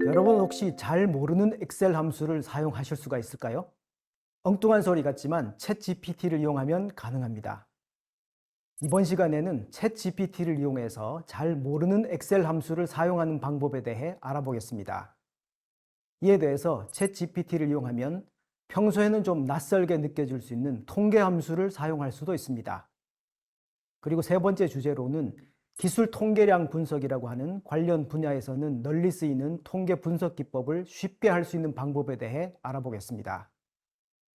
여러분 혹시 잘 모르는 엑셀 함수를 사용하실 수가 있을까요? 엉뚱한 소리 같지만 챗GPT를 이용하면 가능합니다. 이번 시간에는 챗GPT를 이용해서 잘 모르는 엑셀 함수를 사용하는 방법에 대해 알아보겠습니다. 이에 대해서 챗GPT를 이용하면 평소에는 좀 낯설게 느껴질 수 있는 통계 함수를 사용할 수도 있습니다. 그리고 세 번째 주제로는 기술 통계량 분석이라고 하는 관련 분야에서는 널리 쓰이는 통계 분석 기법을 쉽게 할 수 있는 방법에 대해 알아보겠습니다.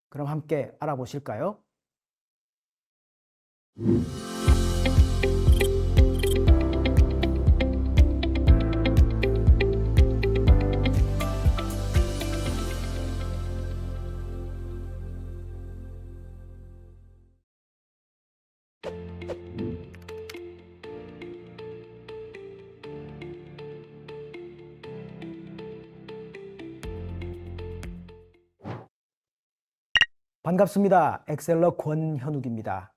그럼 함께 알아보실까요? 반갑습니다. 엑셀러 권현욱입니다.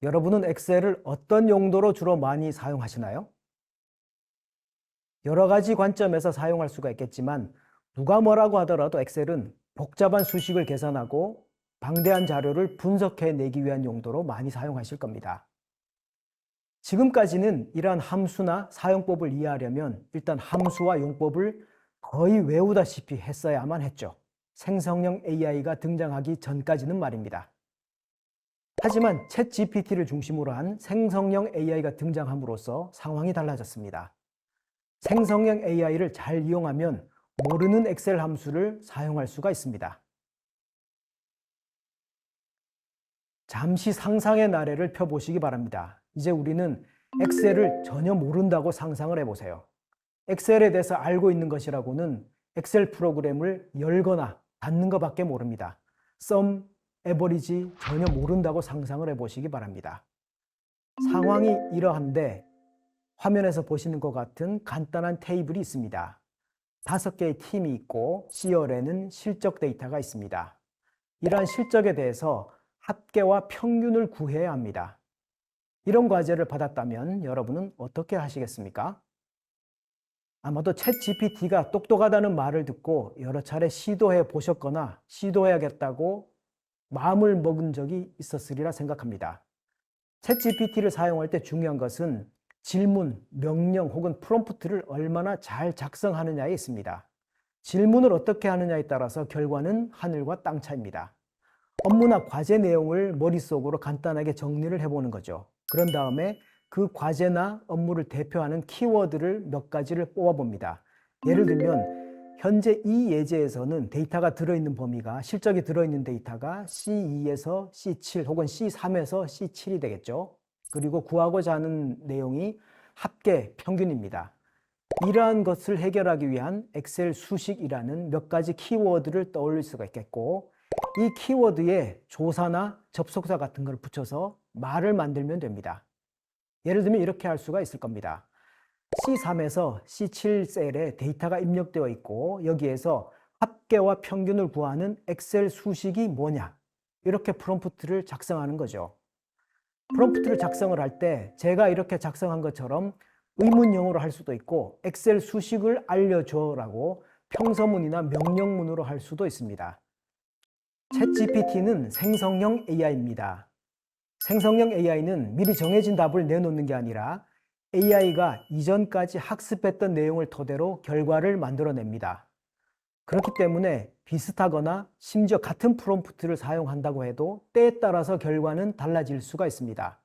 여러분은 엑셀을 어떤 용도로 주로 많이 사용하시나요? 여러 가지 관점에서 사용할 수가 있겠지만 누가 뭐라고 하더라도 엑셀은 복잡한 수식을 계산하고 방대한 자료를 분석해내기 위한 용도로 많이 사용하실 겁니다. 지금까지는 이러한 함수나 사용법을 이해하려면 일단 함수와 용법을 거의 외우다시피 했어야만 했죠. 생성형 AI가 등장하기 전까지는 말입니다. 하지만 챗GPT를 중심으로 한 생성형 AI가 등장함으로써 상황이 달라졌습니다. 생성형 AI를 잘 이용하면 모르는 엑셀 함수를 사용할 수가 있습니다. 잠시 상상의 나래를 펴보시기 바랍니다. 이제 우리는 엑셀을 전혀 모른다고 상상을 해보세요. 엑셀에 대해서 알고 있는 것이라고는 엑셀 프로그램을 열거나 닫는 것밖에 모릅니다. sum, average 전혀 모른다고 상상을 해보시기 바랍니다. 상황이 이러한데 화면에서 보시는 것 같은 간단한 테이블이 있습니다. 5개의 팀이 있고 C열에는 실적 데이터가 있습니다. 이러한 실적에 대해서 합계와 평균을 구해야 합니다. 이런 과제를 받았다면 여러분은 어떻게 하시겠습니까? 아마도 챗GPT가 똑똑하다는 말을 듣고 여러 차례 시도해 보셨거나 시도해야겠다고 마음을 먹은 적이 있었으리라 생각합니다. 챗GPT를 사용할 때 중요한 것은 질문, 명령 혹은 프롬프트를 얼마나 잘 작성하느냐에 있습니다. 질문을 어떻게 하느냐에 따라서 결과는 하늘과 땅 차이입니다. 업무나 과제 내용을 머릿속으로 간단하게 정리를 해보는 거죠. 그런 다음에 그 과제나 업무를 대표하는 키워드를 몇 가지를 뽑아봅니다. 예를 들면 현재 이 예제에서는 데이터가 들어있는 범위가 실적이 들어있는 데이터가 C2에서 C7 혹은 C3에서 C7이 되겠죠. 그리고 구하고자 하는 내용이 합계 평균입니다. 이러한 것을 해결하기 위한 엑셀 수식이라는 몇 가지 키워드를 떠올릴 수가 있겠고 이 키워드에 조사나 접속사 같은 걸 붙여서 말을 만들면 됩니다. 예를 들면 이렇게 할 수가 있을 겁니다. C3에서 C7 셀에 데이터가 입력되어 있고 여기에서 합계와 평균을 구하는 엑셀 수식이 뭐냐 이렇게 프롬프트를 작성하는 거죠. 프롬프트를 작성을 할 때 제가 이렇게 작성한 것처럼 의문형으로 할 수도 있고 엑셀 수식을 알려줘 라고 평서문이나 명령문으로 할 수도 있습니다. 챗GPT는 생성형 AI입니다. 생성형 AI는 미리 정해진 답을 내놓는 게 아니라 AI가 이전까지 학습했던 내용을 토대로 결과를 만들어냅니다. 그렇기 때문에 비슷하거나 심지어 같은 프롬프트를 사용한다고 해도 때에 따라서 결과는 달라질 수가 있습니다.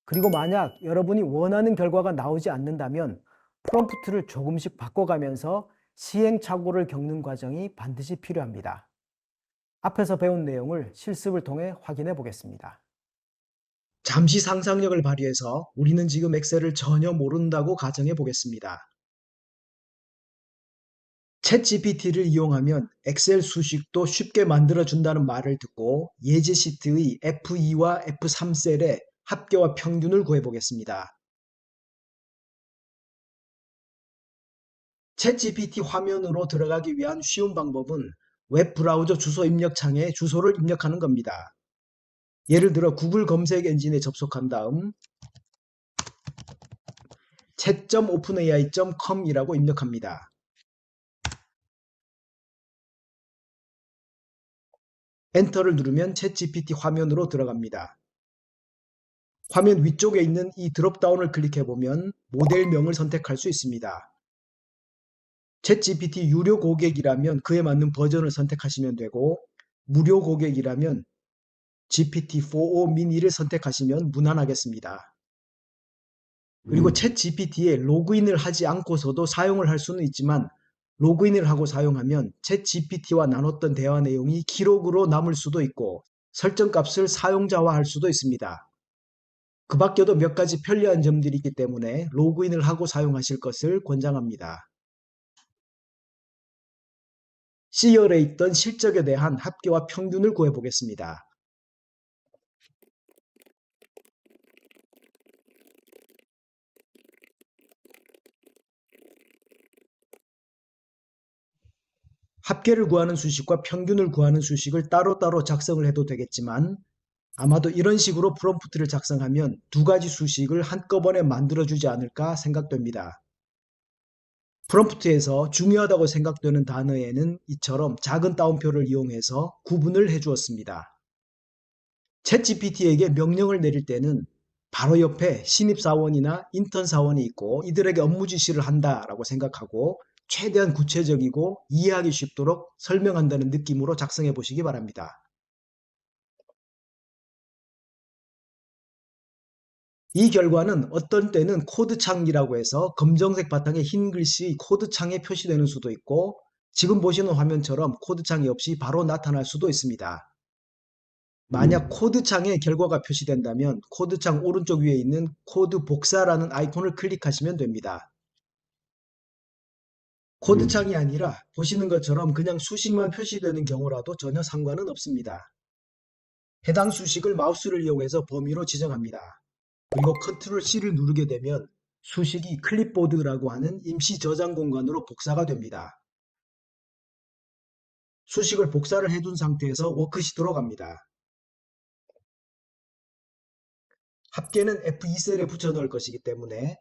그리고 만약 여러분이 원하는 결과가 나오지 않는다면 프롬프트를 조금씩 바꿔가면서 시행착오를 겪는 과정이 반드시 필요합니다. 앞에서 배운 내용을 실습을 통해 확인해 보겠습니다. 잠시 상상력을 발휘해서 우리는 지금 엑셀을 전혀 모른다고 가정해 보겠습니다. 챗GPT를 이용하면 엑셀 수식도 쉽게 만들어준다는 말을 듣고 예제 시트의 F2와 F3 셀의 합계와 평균을 구해보겠습니다. 챗GPT 화면으로 들어가기 위한 쉬운 방법은 웹브라우저 주소 입력 창에 주소를 입력하는 겁니다. 예를 들어 구글 검색 엔진에 접속한 다음 chat.openai.com이라고 입력합니다. 엔터를 누르면 챗GPT 화면으로 들어갑니다. 화면 위쪽에 있는 이 드롭다운을 클릭해보면 모델명을 선택할 수 있습니다. 챗GPT 유료 고객이라면 그에 맞는 버전을 선택하시면 되고 무료 고객이라면 GPT-4o 미니를 선택하시면 무난하겠습니다. 그리고 챗GPT에 로그인을 하지 않고서도 사용을 할 수는 있지만 로그인을 하고 사용하면 챗GPT와 나눴던 대화 내용이 기록으로 남을 수도 있고 설정값을 사용자화할 수도 있습니다. 그 밖에도 몇 가지 편리한 점들이 있기 때문에 로그인을 하고 사용하실 것을 권장합니다. C열에 있던 실적에 대한 합계와 평균을 구해보겠습니다. 합계를 구하는 수식과 평균을 구하는 수식을 따로따로 작성을 해도 되겠지만 아마도 이런 식으로 프롬프트를 작성하면 두 가지 수식을 한꺼번에 만들어주지 않을까 생각됩니다. 프롬프트에서 중요하다고 생각되는 단어에는 이처럼 작은 따옴표를 이용해서 구분을 해주었습니다. 챗GPT에게 명령을 내릴 때는 바로 옆에 신입사원이나 인턴사원이 있고 이들에게 업무 지시를 한다라고 생각하고 최대한 구체적이고 이해하기 쉽도록 설명한다는 느낌으로 작성해 보시기 바랍니다. 이 결과는 어떤 때는 코드창이라고 해서 검정색 바탕에 흰 글씨 코드창에 표시되는 수도 있고 지금 보시는 화면처럼 코드창이 없이 바로 나타날 수도 있습니다. 만약 코드창에 결과가 표시된다면 코드창 오른쪽 위에 있는 코드 복사라는 아이콘을 클릭하시면 됩니다. 코드창이 아니라 보시는 것처럼 그냥 수식만 표시되는 경우라도 전혀 상관은 없습니다. 해당 수식을 마우스를 이용해서 범위로 지정합니다. 그리고 컨트롤 C를 누르게 되면 수식이 클립보드라고 하는 임시 저장 공간으로 복사가 됩니다. 수식을 복사를 해둔 상태에서 워크시트로 갑니다. 합계는 F2셀에 붙여 넣을 것이기 때문에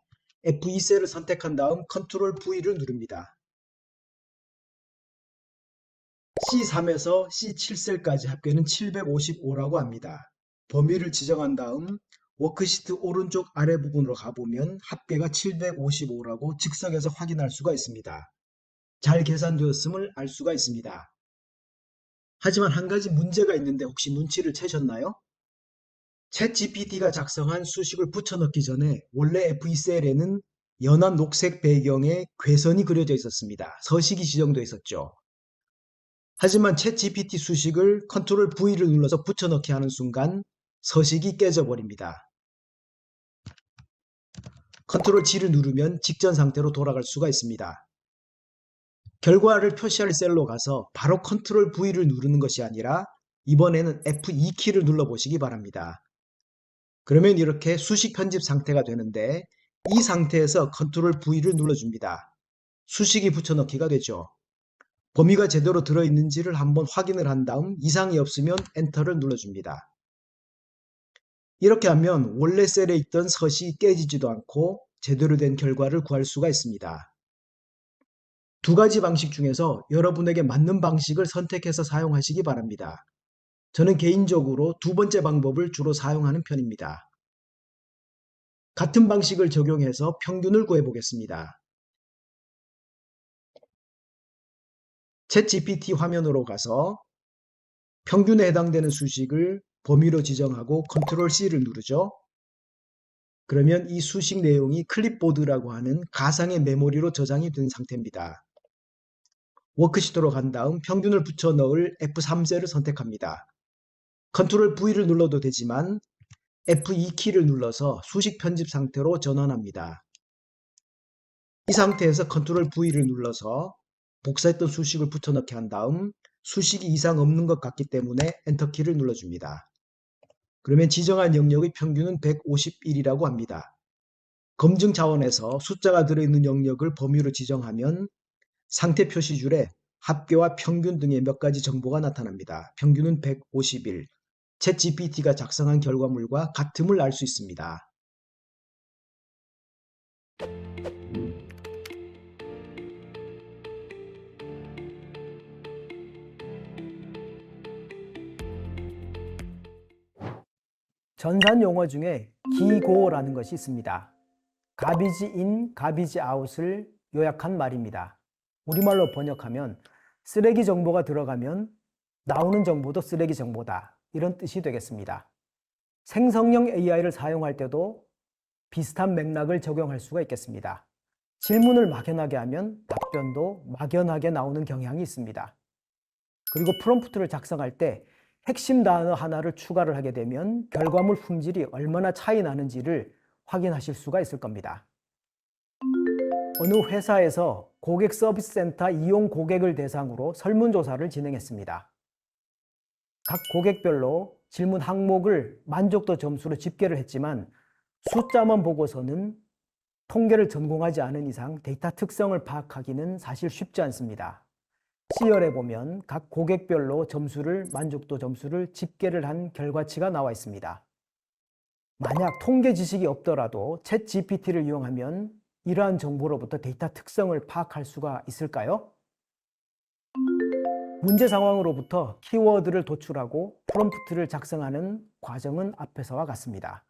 F2셀을 선택한 다음 컨트롤 V를 누릅니다. C3에서 C7셀까지 합계는 755라고 합니다. 범위를 지정한 다음 워크시트 오른쪽 아래 부분으로 가보면 합계가 755라고 즉석에서 확인할 수가 있습니다. 잘 계산되었음을 알 수가 있습니다. 하지만 한 가지 문제가 있는데 혹시 눈치를 채셨나요? 챗GPT가 작성한 수식을 붙여넣기 전에 원래 F2셀에는 연한 녹색 배경에 괴선이 그려져 있었습니다. 서식이 지정되어 있었죠. 하지만 챗GPT 수식을 컨트롤 V를 눌러서 붙여넣기 하는 순간 서식이 깨져버립니다. 컨트롤 G를 누르면 직전 상태로 돌아갈 수가 있습니다. 결과를 표시할 셀로 가서 바로 컨트롤 V를 누르는 것이 아니라 이번에는 F2키를 눌러보시기 바랍니다. 그러면 이렇게 수식 편집 상태가 되는데 이 상태에서 컨트롤 V를 눌러줍니다. 수식이 붙여넣기가 되죠. 범위가 제대로 들어있는지를 한번 확인을 한 다음 이상이 없으면 엔터를 눌러줍니다. 이렇게 하면 원래 셀에 있던 서식이 깨지지도 않고 제대로 된 결과를 구할 수가 있습니다. 두 가지 방식 중에서 여러분에게 맞는 방식을 선택해서 사용하시기 바랍니다. 저는 개인적으로 두 번째 방법을 주로 사용하는 편입니다. 같은 방식을 적용해서 평균을 구해보겠습니다. 챗GPT 화면으로 가서 평균에 해당되는 수식을 범위로 지정하고 컨트롤 C를 누르죠. 그러면 이 수식 내용이 클립보드라고 하는 가상의 메모리로 저장이 된 상태입니다. 워크시트로 간 다음 평균을 붙여 넣을 F3셀을 선택합니다. 컨트롤 V를 눌러도 되지만 F2키를 눌러서 수식 편집 상태로 전환합니다. 이 상태에서 컨트롤 V를 눌러서 복사했던 수식을 붙여넣기 한 다음 수식이 이상 없는 것 같기 때문에 엔터키를 눌러줍니다. 그러면 지정한 영역의 평균은 151이라고 합니다. 검증 차원에서 숫자가 들어있는 영역을 범위로 지정하면 상태 표시줄에 합계와 평균 등의 몇 가지 정보가 나타납니다. 평균은 151. 챗GPT가 작성한 결과물과 같음을 알 수 있습니다. 전산 용어 중에 기고라는 것이 있습니다. garbage in, garbage out을 요약한 말입니다. 우리말로 번역하면 쓰레기 정보가 들어가면 나오는 정보도 쓰레기 정보다, 이런 뜻이 되겠습니다. 생성형 AI를 사용할 때도 비슷한 맥락을 적용할 수가 있겠습니다. 질문을 막연하게 하면 답변도 막연하게 나오는 경향이 있습니다. 그리고 프롬프트를 작성할 때 핵심 단어 하나를 추가를 하게 되면 결과물 품질이 얼마나 차이 나는지를 확인하실 수가 있을 겁니다. 어느 회사에서 고객 서비스 센터 이용 고객을 대상으로 설문조사를 진행했습니다. 각 고객별로 질문 항목을 만족도 점수로 집계를 했지만 숫자만 보고서는 통계를 전공하지 않은 이상 데이터 특성을 파악하기는 사실 쉽지 않습니다. C열에 보면 각 고객별로 만족도 점수를 집계를 한 결과치가 나와 있습니다. 만약 통계 지식이 없더라도 챗 GPT를 이용하면 이러한 정보로부터 데이터 특성을 파악할 수가 있을까요? 문제 상황으로부터 키워드를 도출하고 프롬프트를 작성하는 과정은 앞에서와 같습니다.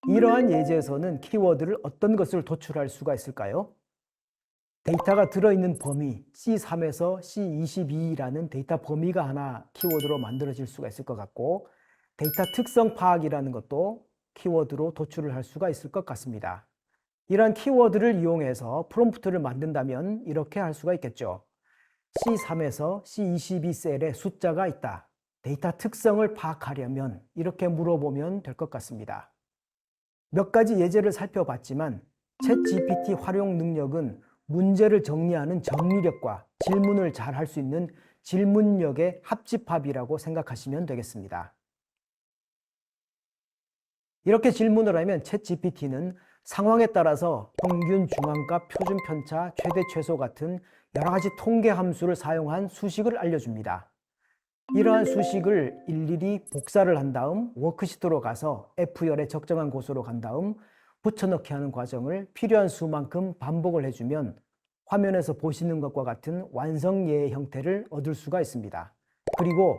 이러한 예제에서는 키워드를 어떤 것을 도출할 수가 있을까요? 데이터가 들어있는 범위 C3에서 C22라는 데이터 범위가 하나 키워드로 만들어질 수가 있을 것 같고, 데이터 특성 파악이라는 것도 키워드로 도출을 할 수가 있을 것 같습니다. 이러한 키워드를 이용해서 프롬프트를 만든다면 이렇게 할 수가 있겠죠. C3에서 C22 셀에 숫자가 있다. 데이터 특성을 파악하려면 이렇게 물어보면 될 것 같습니다. 몇 가지 예제를 살펴봤지만 챗 GPT 활용 능력은 문제를 정리하는 정리력과 질문을 잘 할 수 있는 질문력의 합집합이라고 생각하시면 되겠습니다. 이렇게 질문을 하면 챗 GPT는 상황에 따라서 평균, 중앙값, 표준 편차, 최대, 최소 같은 여러 가지 통계 함수를 사용한 수식을 알려줍니다. 이러한 수식을 일일이 복사를 한 다음 워크시트로 가서 F열에 적정한 곳으로 간 다음 붙여넣기 하는 과정을 필요한 수만큼 반복을 해주면 화면에서 보시는 것과 같은 완성예의 형태를 얻을 수가 있습니다. 그리고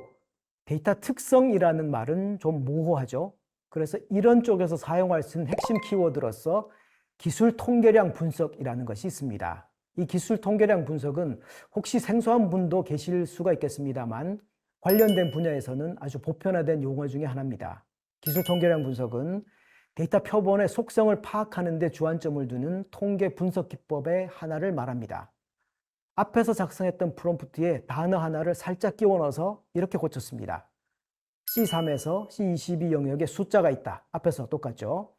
데이터 특성이라는 말은 좀 모호하죠. 그래서 이런 쪽에서 사용할 수 있는 핵심 키워드로서 기술 통계량 분석이라는 것이 있습니다. 이 기술 통계량 분석은 혹시 생소한 분도 계실 수가 있겠습니다만 관련된 분야에서는 아주 보편화된 용어 중에 하나입니다. 기술 통계량 분석은 데이터 표본의 속성을 파악하는 데 주안점을 두는 통계 분석 기법의 하나를 말합니다. 앞에서 작성했던 프롬프트에 단어 하나를 살짝 끼워 넣어서 이렇게 고쳤습니다. C3에서 C22 영역에 숫자가 있다. 앞에서 똑같죠?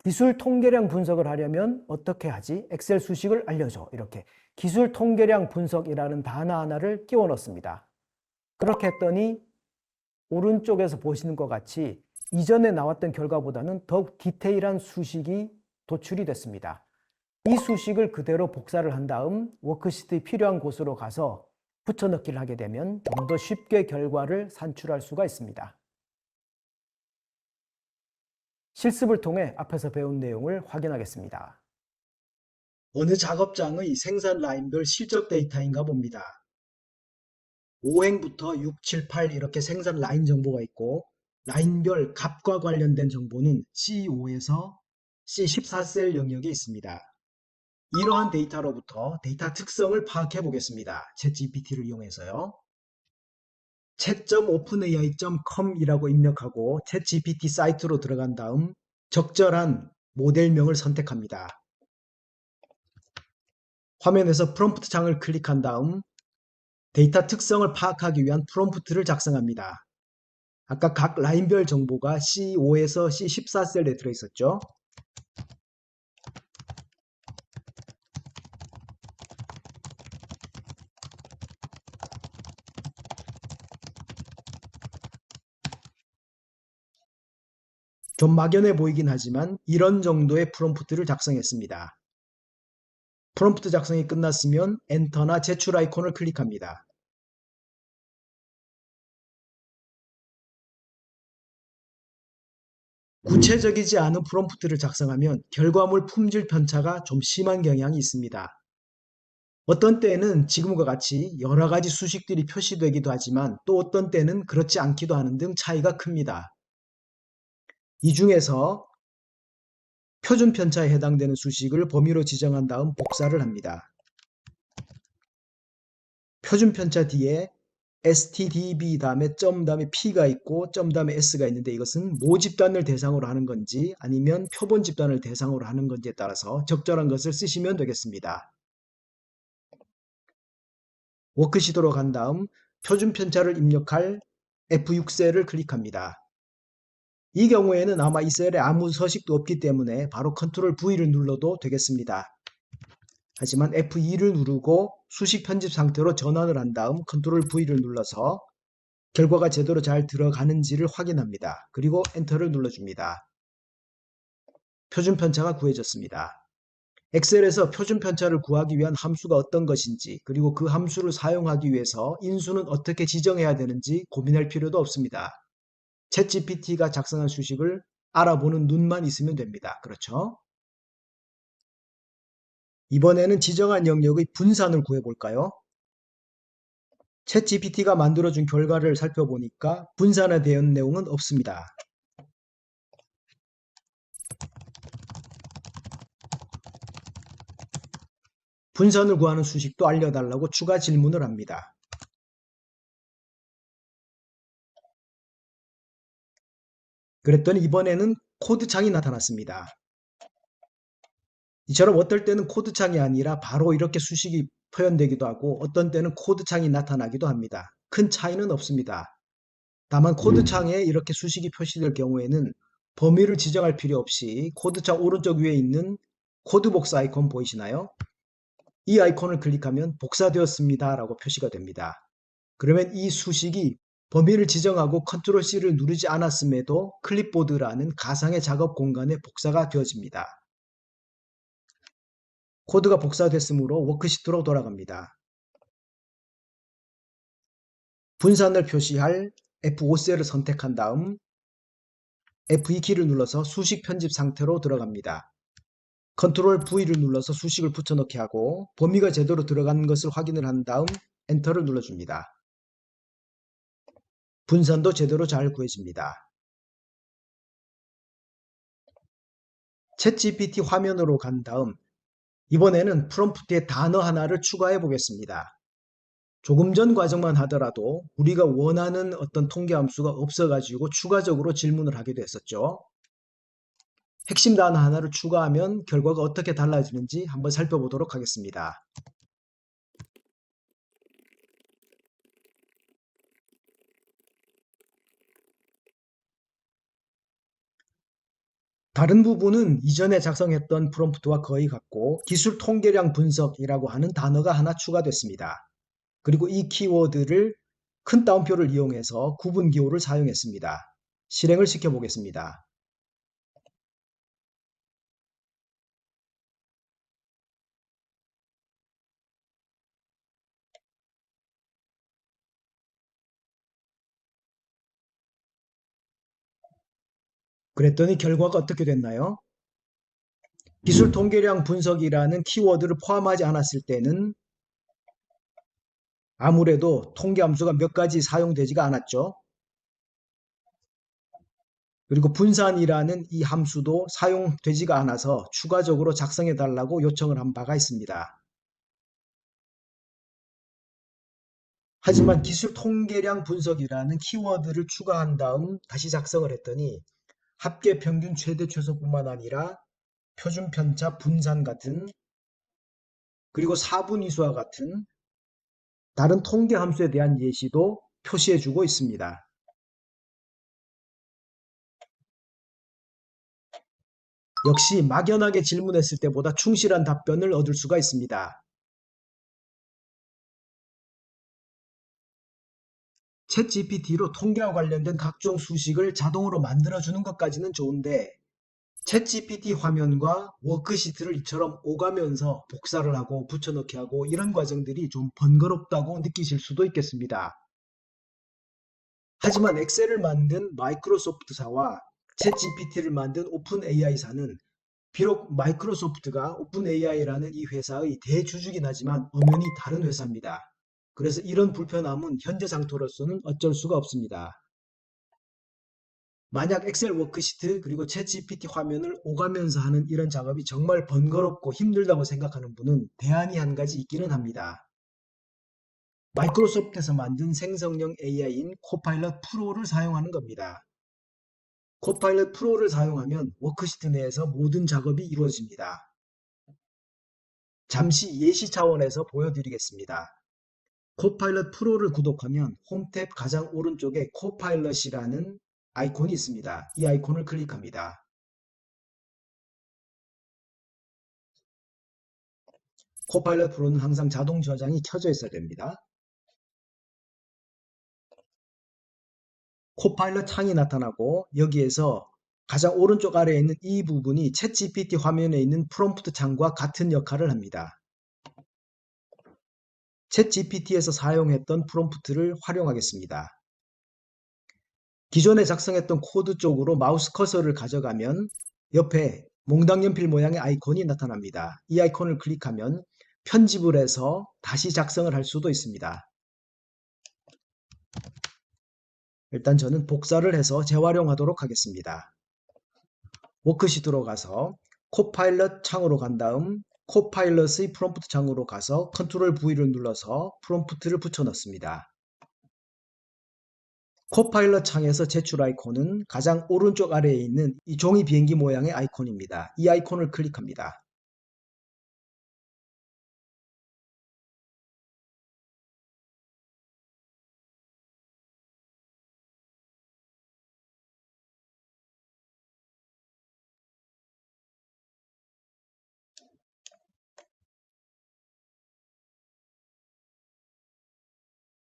기술 통계량 분석을 하려면 어떻게 하지? 엑셀 수식을 알려줘. 이렇게 기술 통계량 분석이라는 단어 하나를 끼워 넣습니다. 그렇게 했더니 오른쪽에서 보시는 것 같이 이전에 나왔던 결과보다는 더욱 디테일한 수식이 도출이 됐습니다. 이 수식을 그대로 복사를 한 다음 워크시트에 필요한 곳으로 가서 붙여넣기를 하게 되면 좀 더 쉽게 결과를 산출할 수가 있습니다. 실습을 통해 앞에서 배운 내용을 확인하겠습니다. 어느 작업장의 생산 라인별 실적 데이터인가 봅니다. 5행부터 6, 7, 8 이렇게 생산 라인 정보가 있고 라인별 값과 관련된 정보는 C5에서 C14셀 영역에 있습니다. 이러한 데이터로부터 데이터 특성을 파악해 보겠습니다. 챗GPT를 이용해서요. chat.openai.com이라고 입력하고 챗GPT 사이트로 들어간 다음 적절한 모델명을 선택합니다. 화면에서 프롬프트 창을 클릭한 다음 데이터 특성을 파악하기 위한 프롬프트를 작성합니다. 아까 각 라인별 정보가 C5에서 C14셀에 들어있었죠. 좀 막연해 보이긴 하지만 이런 정도의 프롬프트를 작성했습니다. 프롬프트 작성이 끝났으면 엔터나 제출 아이콘을 클릭합니다. 구체적이지 않은 프롬프트를 작성하면 결과물 품질 편차가 좀 심한 경향이 있습니다. 어떤 때에는 지금과 같이 여러 가지 수식들이 표시되기도 하지만 또 어떤 때는 그렇지 않기도 하는 등 차이가 큽니다. 이 중에서 표준 편차에 해당되는 수식을 범위로 지정한 다음 복사를 합니다. 표준 편차 뒤에 stdb 다음에 점 다음에 p가 있고 점 다음에 s가 있는데 이것은 모집단을 대상으로 하는 건지 아니면 표본 집단을 대상으로 하는 건지에 따라서 적절한 것을 쓰시면 되겠습니다. 워크시트로 간 다음 표준 편차를 입력할 F6셀을 클릭합니다. 이 경우에는 아마 이 셀에 아무 서식도 없기 때문에 바로 컨트롤 V를 눌러도 되겠습니다. 하지만 F2를 누르고 수식 편집 상태로 전환을 한 다음 컨트롤 V를 눌러서 결과가 제대로 잘 들어가는지를 확인합니다. 그리고 엔터를 눌러줍니다. 표준 편차가 구해졌습니다. 엑셀에서 표준 편차를 구하기 위한 함수가 어떤 것인지 그리고 그 함수를 사용하기 위해서 인수는 어떻게 지정해야 되는지 고민할 필요도 없습니다. 챗GPT가 작성한 수식을 알아보는 눈만 있으면 됩니다. 그렇죠? 이번에는 지정한 영역의 분산을 구해볼까요? 챗GPT가 만들어준 결과를 살펴보니까 분산에 대한 내용은 없습니다. 분산을 구하는 수식도 알려달라고 추가 질문을 합니다. 그랬더니 이번에는 코드창이 나타났습니다. 이처럼 어떨 때는 코드창이 아니라 바로 이렇게 수식이 표현되기도 하고 어떤 때는 코드창이 나타나기도 합니다. 큰 차이는 없습니다. 다만 코드창에 이렇게 수식이 표시될 경우에는 범위를 지정할 필요 없이 코드창 오른쪽 위에 있는 코드 복사 아이콘 보이시나요? 이 아이콘을 클릭하면 복사되었습니다 라고 표시가 됩니다. 그러면 이 수식이 범위를 지정하고 컨트롤 C를 누르지 않았음에도 클립보드라는 가상의 작업 공간에 복사가 되어집니다. 코드가 복사됐으므로 워크시트로 돌아갑니다. 분산을 표시할 F5셀을 선택한 다음 F2키를 눌러서 수식 편집 상태로 들어갑니다. 컨트롤 V를 눌러서 수식을 붙여넣기 하고 범위가 제대로 들어간 것을 확인을 한 다음 엔터를 눌러줍니다. 분산도 제대로 잘 구해집니다. 챗GPT 화면으로 간 다음 이번에는 프롬프트에 단어 하나를 추가해 보겠습니다. 조금 전 과정만 하더라도 우리가 원하는 어떤 통계 함수가 없어가지고 추가적으로 질문을 하기도 했었죠. 핵심 단어 하나를 추가하면 결과가 어떻게 달라지는지 한번 살펴보도록 하겠습니다. 다른 부분은 이전에 작성했던 프롬프트와 거의 같고 기술 통계량 분석이라고 하는 단어가 하나 추가됐습니다. 그리고 이 키워드를 큰 따옴표를 이용해서 구분 기호를 사용했습니다. 실행을 시켜보겠습니다. 그랬더니 결과가 어떻게 됐나요? 기술 통계량 분석이라는 키워드를 포함하지 않았을 때는 아무래도 통계 함수가 몇 가지 사용되지가 않았죠. 그리고 분산이라는 이 함수도 사용되지가 않아서 추가적으로 작성해 달라고 요청을 한 바가 있습니다. 하지만 기술 통계량 분석이라는 키워드를 추가한 다음 다시 작성을 했더니 합계 평균 최대 최소뿐만 아니라 표준 편차 분산 같은 그리고 사분위수와 같은 다른 통계 함수에 대한 예시도 표시해 주고 있습니다. 역시 막연하게 질문했을 때보다 충실한 답변을 얻을 수가 있습니다. 챗GPT로 통계와 관련된 각종 수식을 자동으로 만들어주는 것까지는 좋은데 챗GPT 화면과 워크시트를 이처럼 오가면서 복사를 하고 붙여넣기 하고 이런 과정들이 좀 번거롭다고 느끼실 수도 있겠습니다. 하지만 엑셀을 만든 마이크로소프트사와 챗GPT를 만든 오픈AI사는 비록 마이크로소프트가 오픈AI라는 이 회사의 대주주긴 하지만 엄연히 다른 회사입니다. 그래서 이런 불편함은 현재 상태로서는 어쩔 수가 없습니다. 만약 엑셀 워크시트 그리고 챗GPT 화면을 오가면서 하는 이런 작업이 정말 번거롭고 힘들다고 생각하는 분은 대안이 한 가지 있기는 합니다. 마이크로소프트에서 만든 생성형 AI인 코파일럿 프로를 사용하는 겁니다. 코파일럿 프로를 사용하면 워크시트 내에서 모든 작업이 이루어집니다. 잠시 예시 차원에서 보여드리겠습니다. 코파일럿 프로를 구독하면 홈탭 가장 오른쪽에 코파일럿이라는 아이콘이 있습니다. 이 아이콘을 클릭합니다. 코파일럿 프로는 항상 자동 저장이 켜져 있어야 됩니다. 코파일럿 창이 나타나고 여기에서 가장 오른쪽 아래에 있는 이 부분이 챗GPT 화면에 있는 프롬프트 창과 같은 역할을 합니다. 챗GPT에서 사용했던 프롬프트를 활용하겠습니다. 기존에 작성했던 코드 쪽으로 마우스 커서를 가져가면 옆에 몽당 연필 모양의 아이콘이 나타납니다. 이 아이콘을 클릭하면 편집을 해서 다시 작성을 할 수도 있습니다. 일단 저는 복사를 해서 재활용하도록 하겠습니다. 워크시트로 가서 코파일럿 창으로 간 다음 코파일럿의 프롬프트 창으로 가서 컨트롤 V를 눌러서 프롬프트를 붙여 넣습니다. 코파일럿 창에서 제출 아이콘은 가장 오른쪽 아래에 있는 이 종이 비행기 모양의 아이콘입니다. 이 아이콘을 클릭합니다.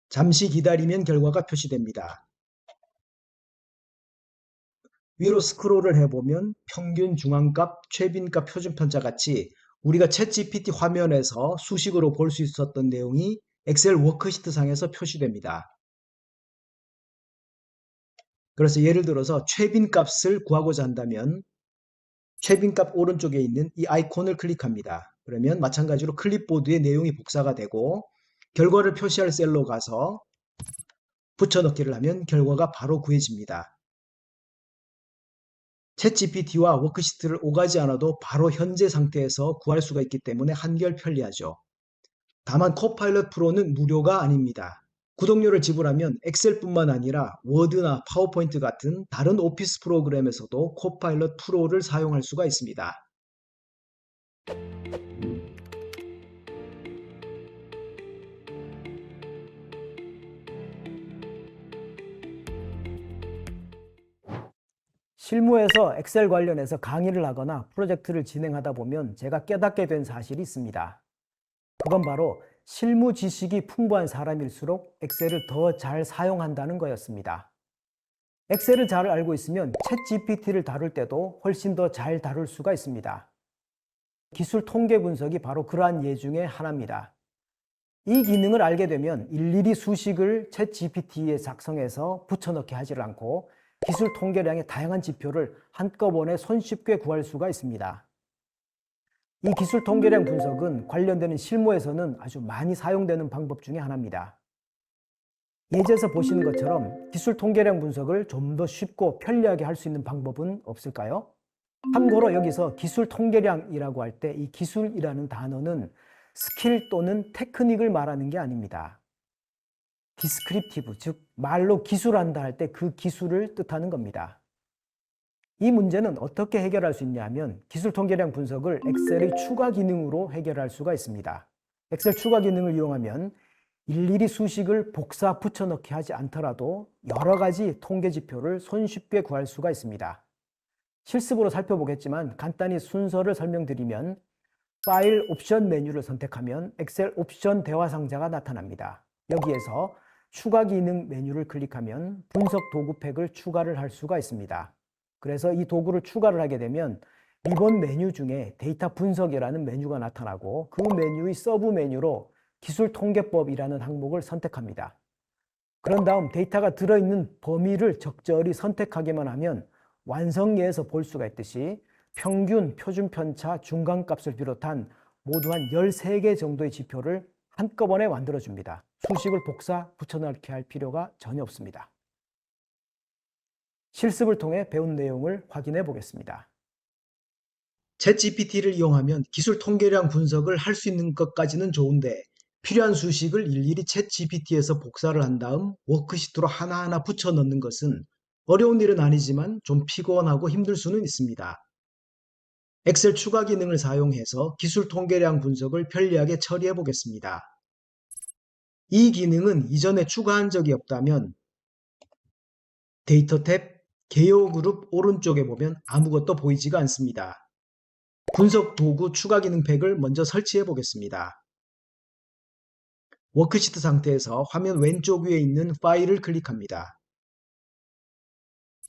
잠시 기다리면 결과가 표시됩니다. 위로 스크롤을 해보면 평균 중앙값, 최빈값, 표준편차 같이 우리가 챗GPT 화면에서 수식으로 볼 수 있었던 내용이 엑셀 워크시트 상에서 표시됩니다. 그래서 예를 들어서 최빈값을 구하고자 한다면 최빈값 오른쪽에 있는 이 아이콘을 클릭합니다. 그러면 마찬가지로 클립보드에 내용이 복사가 되고 결과를 표시할 셀로 가서 붙여넣기를 하면 결과가 바로 구해집니다. 챗GPT와 워크시트를 오가지 않아도 바로 현재 상태에서 구할 수가 있기 때문에 한결 편리하죠. 다만 코파일럿 프로는 무료가 아닙니다. 구독료를 지불하면 엑셀뿐만 아니라 워드나 파워포인트 같은 다른 오피스 프로그램에서도 코파일럿 프로를 사용할 수가 있습니다. 실무에서 엑셀 관련해서 강의를 하거나 프로젝트를 진행하다 보면 제가 깨닫게 된 사실이 있습니다. 그건 바로 실무 지식이 풍부한 사람일수록 엑셀을 더 잘 사용한다는 거였습니다. 엑셀을 잘 알고 있으면 챗GPT를 다룰 때도 훨씬 더 잘 다룰 수가 있습니다. 기술 통계 분석이 바로 그러한 예 중에 하나입니다. 이 기능을 알게 되면 일일이 수식을 챗GPT에 작성해서 붙여넣기 하지 않고 기술 통계량의 다양한 지표를 한꺼번에 손쉽게 구할 수가 있습니다. 이 기술 통계량 분석은 관련되는 실무에서는 아주 많이 사용되는 방법 중에 하나입니다. 예제에서 보시는 것처럼 기술 통계량 분석을 좀 더 쉽고 편리하게 할 수 있는 방법은 없을까요? 참고로 여기서 기술 통계량이라고 할 때 이 기술이라는 단어는 스킬 또는 테크닉을 말하는 게 아닙니다. 디스크립티브, 즉 말로 기술한다 할 때 그 기술을 뜻하는 겁니다. 이 문제는 어떻게 해결할 수 있냐 하면 기술 통계량 분석을 엑셀의 추가 기능으로 해결할 수가 있습니다. 엑셀 추가 기능을 이용하면 일일이 수식을 복사 붙여넣기 하지 않더라도 여러 가지 통계 지표를 손쉽게 구할 수가 있습니다. 실습으로 살펴보겠지만 간단히 순서를 설명드리면 파일 옵션 메뉴를 선택하면 엑셀 옵션 대화 상자가 나타납니다. 여기에서 추가 기능 메뉴를 클릭하면 분석 도구 팩을 추가를 할 수가 있습니다. 그래서 이 도구를 추가를 하게 되면 이번 메뉴 중에 데이터 분석이라는 메뉴가 나타나고 그 메뉴의 서브 메뉴로 기술 통계법이라는 항목을 선택합니다. 그런 다음 데이터가 들어있는 범위를 적절히 선택하기만 하면 완성예에서 볼 수가 있듯이 평균, 표준 편차, 중간값을 비롯한 모두 한 13개 정도의 지표를 한꺼번에 만들어줍니다. 수식을 복사, 붙여넣기 할 필요가 전혀 없습니다. 실습을 통해 배운 내용을 확인해 보겠습니다. 챗GPT를 이용하면 기술 통계량 분석을 할 수 있는 것까지는 좋은데 필요한 수식을 일일이 챗GPT에서 복사를 한 다음 워크시트로 하나하나 붙여 넣는 것은 어려운 일은 아니지만 좀 피곤하고 힘들 수는 있습니다. 엑셀 추가 기능을 사용해서 기술 통계량 분석을 편리하게 처리해 보겠습니다. 이 기능은 이전에 추가한 적이 없다면 데이터 탭, 개요 그룹 오른쪽에 보면 아무것도 보이지가 않습니다. 분석 도구 추가 기능 팩을 먼저 설치해 보겠습니다. 워크시트 상태에서 화면 왼쪽 위에 있는 파일을 클릭합니다.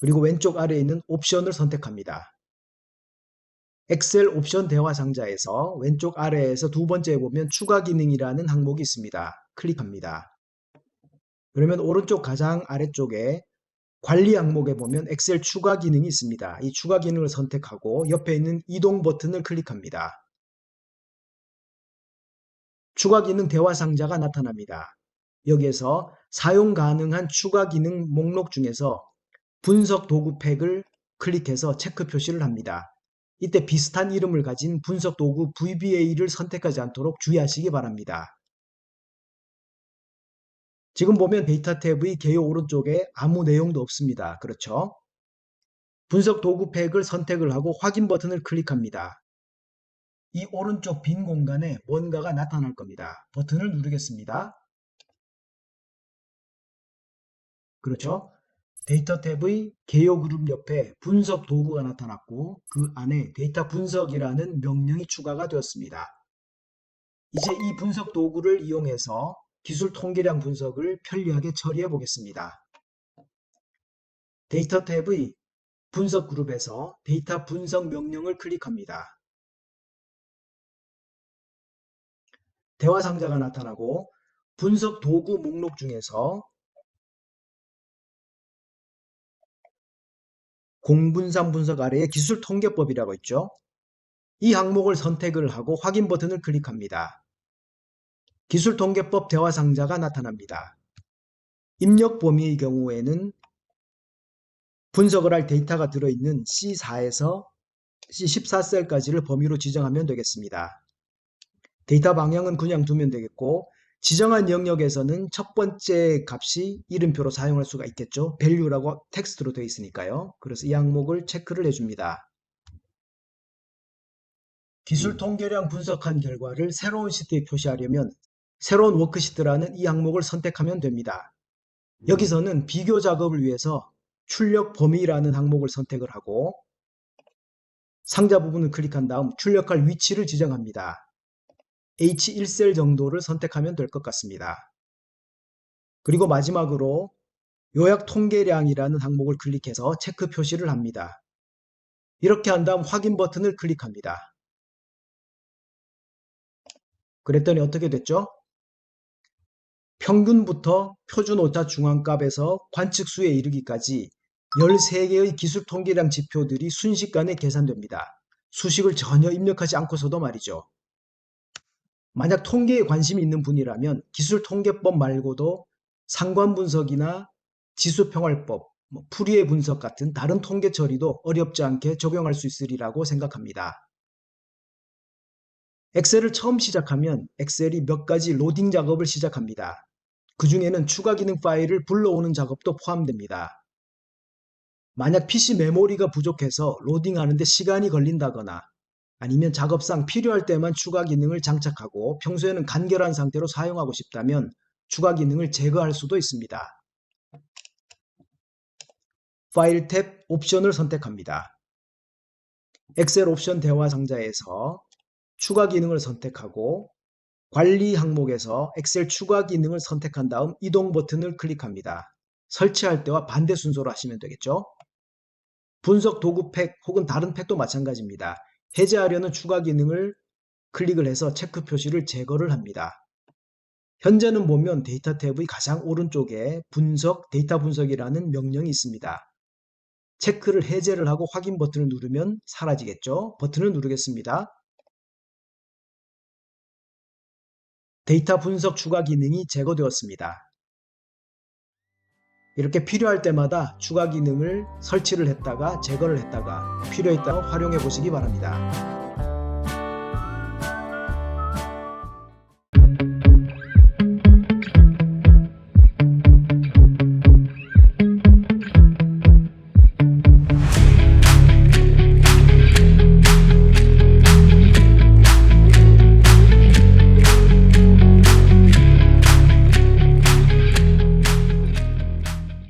그리고 왼쪽 아래에 있는 옵션을 선택합니다. 엑셀 옵션 대화 상자에서 왼쪽 아래에서 두 번째에 보면 추가 기능이라는 항목이 있습니다. 클릭합니다. 그러면 오른쪽 가장 아래쪽에 관리 항목에 보면 엑셀 추가 기능이 있습니다. 이 추가 기능을 선택하고 옆에 있는 이동 버튼을 클릭합니다. 추가 기능 대화 상자가 나타납니다. 여기에서 사용 가능한 추가 기능 목록 중에서 분석 도구 팩을 클릭해서 체크 표시를 합니다. 이때 비슷한 이름을 가진 분석 도구 VBA를 선택하지 않도록 주의하시기 바랍니다. 지금 보면 데이터 탭의 개요 오른쪽에 아무 내용도 없습니다. 그렇죠? 분석 도구 팩을 선택을 하고 확인 버튼을 클릭합니다. 이 오른쪽 빈 공간에 뭔가가 나타날 겁니다. 버튼을 누르겠습니다. 그렇죠? 데이터 탭의 개요 그룹 옆에 분석 도구가 나타났고 그 안에 데이터 분석이라는 명령이 추가가 되었습니다. 이제 이 분석 도구를 이용해서 기술 통계량 분석을 편리하게 처리해 보겠습니다. 데이터 탭의 분석 그룹에서 데이터 분석 명령을 클릭합니다. 대화 상자가 나타나고 분석 도구 목록 중에서 공분산 분석 아래에 기술 통계법이라고 있죠. 이 항목을 선택을 하고 확인 버튼을 클릭합니다. 기술 통계법 대화 상자가 나타납니다. 입력 범위의 경우에는 분석을 할 데이터가 들어있는 C4에서 C14셀까지를 범위로 지정하면 되겠습니다. 데이터 방향은 그냥 두면 되겠고 지정한 영역에서는 첫 번째 값이 이름표로 사용할 수가 있겠죠. value라고 텍스트로 되어 있으니까요. 그래서 이 항목을 체크를 해줍니다. 기술 통계량 분석한 결과를 새로운 시트에 표시하려면 새로운 워크시트라는 이 항목을 선택하면 됩니다. 여기서는 비교 작업을 위해서 출력 범위라는 항목을 선택을 하고 상자 부분을 클릭한 다음 출력할 위치를 지정합니다. H1셀 정도를 선택하면 될 것 같습니다. 그리고 마지막으로 요약 통계량이라는 항목을 클릭해서 체크 표시를 합니다. 이렇게 한 다음 확인 버튼을 클릭합니다. 그랬더니 어떻게 됐죠? 평균부터 표준 오차 중앙값에서 관측수에 이르기까지 13개의 기술 통계량 지표들이 순식간에 계산됩니다. 수식을 전혀 입력하지 않고서도 말이죠. 만약 통계에 관심이 있는 분이라면 기술 통계법 말고도 상관 분석이나 지수평활법, 풀이의 분석 같은 다른 통계 처리도 어렵지 않게 적용할 수 있으리라고 생각합니다. 엑셀을 처음 시작하면 엑셀이 몇 가지 로딩 작업을 시작합니다. 그 중에는 추가 기능 파일을 불러오는 작업도 포함됩니다. 만약 PC 메모리가 부족해서 로딩하는데 시간이 걸린다거나 아니면 작업상 필요할 때만 추가 기능을 장착하고 평소에는 간결한 상태로 사용하고 싶다면 추가 기능을 제거할 수도 있습니다. 파일 탭 옵션을 선택합니다. 엑셀 옵션 대화 상자에서 추가 기능을 선택하고 관리 항목에서 엑셀 추가 기능을 선택한 다음 이동 버튼을 클릭합니다. 설치할 때와 반대 순서로 하시면 되겠죠. 분석 도구 팩 혹은 다른 팩도 마찬가지입니다. 해제하려는 추가 기능을 클릭을 해서 체크 표시를 제거를 합니다. 현재는 보면 데이터 탭의 가장 오른쪽에 분석, 데이터 분석이라는 명령이 있습니다. 체크를 해제를 하고 확인 버튼을 누르면 사라지겠죠? 버튼을 누르겠습니다. 데이터 분석 추가 기능이 제거되었습니다. 이렇게 필요할 때마다 추가 기능을 설치를 했다가 제거를 했다가 필요했다가 활용해 보시기 바랍니다.